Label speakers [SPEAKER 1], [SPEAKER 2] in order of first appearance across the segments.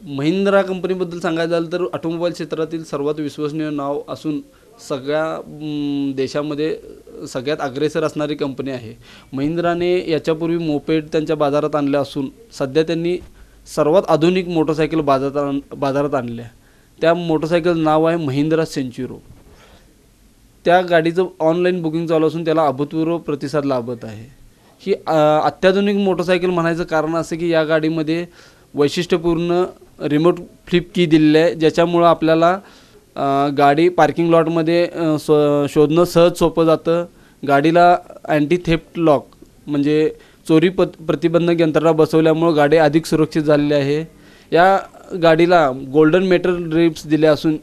[SPEAKER 1] महिंद्रा कंपनीबद्दल सांगायचं झालं तर ऑटोमोबाईल क्षेत्रातील सर्वात विश्वसनीय नाव असून सगळ्या देशामध्ये सगळ्यात अग्रेसर असणारी कंपनी आहे। महिंद्राने याच्यापूर्वी मोपेड त्यांच्या बाजारात आणले असून सध्या त्यांनी सर्वात आधुनिक मोटरसायकल बाजारात आणल्या। त्या मोटरसायकल नाव आहे महिंद्रा सेंच्युरो। त्या गाडीचं ऑनलाईन बुकिंग चालू असून त्याला अभूतपूर्व प्रतिसाद लाभत आहे। ही अत्याधुनिक मोटरसायकल म्हणायचं कारण असं की या गाडीमध्ये वैशिष्ट्यपूर्ण रिमोट फ्लिप की दिलेली आहे, ज्याच्यामुळं आपल्याला गाडी पार्किंग लॉटमध्ये शोधणं सहज सोपं जातं। गाडीला अँटी थेफ्ट लॉक म्हणजे चोरी प्रतिबंधक यंत्रणा बसवल्यामुळं गाडी अधिक सुरक्षित झालेली आहे। या गाडीला गोल्डन मेटल रिब्स दिले असून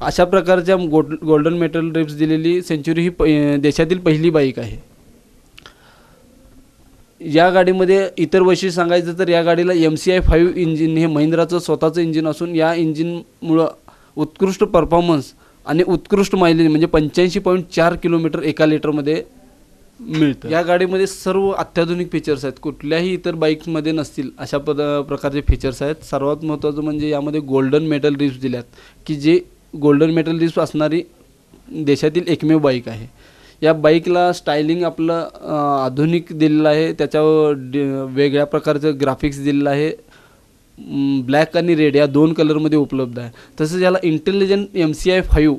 [SPEAKER 1] अशा प्रकारच्या गोल्डन मेटल रिब्स दिलेली सेंच्युरी ही देशातील पहिली बाईक आहे। या गाडीमध्ये इतर वैशिष्ट्य सांगायचं तर या गाडीला MCI 5 इंजिन हे महिंद्राचं स्वतःचं इंजिन असून या इंजिनमुळं उत्कृष्ट परफॉर्मन्स आणि उत्कृष्ट मायलेज म्हणजे 85.4 किलोमीटर एका लिटरमध्ये मिळतं। या गाडीमध्ये सर्व अत्याधुनिक फीचर्स आहेत, कुठल्याही इतर बाईक्समध्ये नसतील अशा प्रकारचे फीचर्स आहेत। सर्वात महत्त्वाचं म्हणजे यामध्ये गोल्डन मेटल रिब्स दिल्यात की जे गोल्डन मेटल रिब्स असणारी देशातील एकमेव बाईक आहे। या बाईकला स्टायलिंग आपलं आधुनिक दिलेलं आहे, त्याच्यावर वेगळ्या प्रकारचं ग्राफिक्स दिलेलं आहे। ब्लॅक आणि रेड या दोन कलरमध्ये उपलब्ध आहे। तसंच याला इंटेलिजंट MCI 5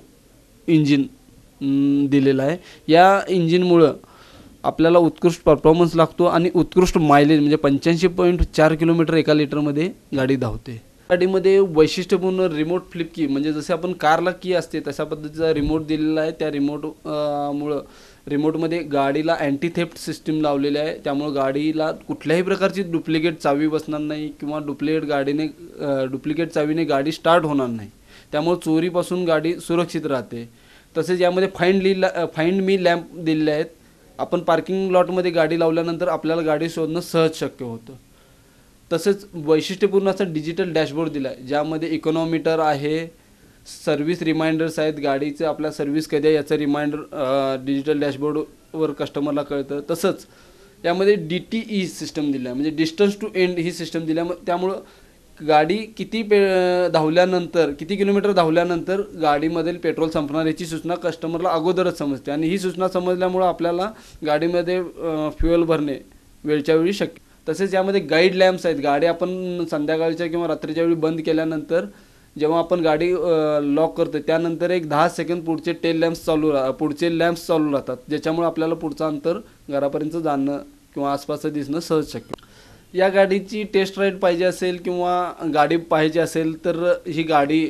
[SPEAKER 1] इंजिन दिलेलं आहे। या इंजिनमुळं आपल्याला उत्कृष्ट परफॉर्मन्स लागतो आणि उत्कृष्ट मायलेज म्हणजे 85.4 किलोमीटर एका लिटरमध्ये गाडी धावते। गाडीमध्ये वैशिष्ट्यपूर्ण रिमोट फ्लिप की म्हणजे जसे आपण कारला की असते तशा पद्धतीचा रिमोट दिलेला आहे। त्या रिमोटमुळं रिमोटमध्ये गाडीला अँटी थेफ्ट सिस्टीम लावलेली आहे, त्यामुळे गाडीला कुठल्याही प्रकारची डुप्लिकेट चावी बसणार नाही किंवा डुप्लिकेट चावीने गाडी स्टार्ट होणार नाही, त्यामुळे चोरीपासून गाडी सुरक्षित राहते। तसेच यामध्ये फाइंड मी लॅम्प दिलेले आहेत। आपण पार्किंग लॉटमध्ये गाडी लावल्यानंतर आपल्याला गाडी शोधणं सहज शक्य होतं। तसेच वैशिष्ट्यपूर्ण असा डिजिटल डॅशबोर्ड दिला आहे, ज्यामध्ये इकॉनॉमीटर आहे, सर्व्हिस रिमाइंडर्स आहेत, गाडीचं आपल्या सर्व्हिस कधी आहे याचं रिमाइंडर डिजिटल डॅशबोर्डवर कस्टमरला कळतं। तसंच यामध्ये DTE सिस्टम दिला आहे म्हणजे डिस्टन्स टू एंड ही सिस्टम दिल्या, त्यामुळं गाडी किती किलोमीटर धावल्यानंतर गाडीमधील पेट्रोल संपणार याची सूचना कस्टमरला अगोदरच समजते आणि ही सूचना समजल्यामुळं आपल्याला गाडीमध्ये फ्युएल भरणे वेळच्या वेळी शक्य। तसेच यामध्ये गाईड लॅम्प्स आहेत। गाडी आपण संध्याकाळच्या किंवा रात्रीच्या वेळी बंद केल्यानंतर जेव्हा आपण गाडी लॉक करतो त्यानंतर एक 10 सेकंद पुढचे लॅम्प्स चालू राहतात, ज्याच्यामुळे आपल्याला पुढचं अंतर घरापर्यंत जाणं किंवा आसपासचं दिसणं सहज शक्य। या गाडीची टेस्ट राईड पाहिजे असेल किंवा गाडी पाहिजे असेल तर ही गाडी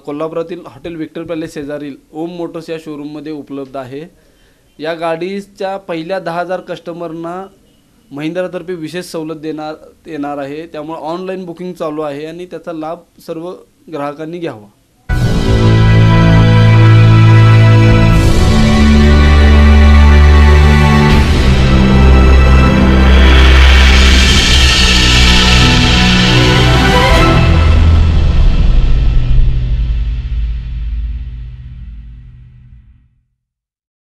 [SPEAKER 1] कोल्हापुरातील हॉटेल विक्टर पॅलेस शेजारील ओम मोटर्स या शोरूममध्ये उपलब्ध आहे। या गाडीच्या पहिल्या 10,000 कस्टमरना महिंद्रातर्फे विशेष सवलत देण्यात येणार आहे, त्यामुळे ऑनलाईन बुकिंग चालू आहे आणि त्याचा लाभ सर्व ग्राहकांनी घ्यावा।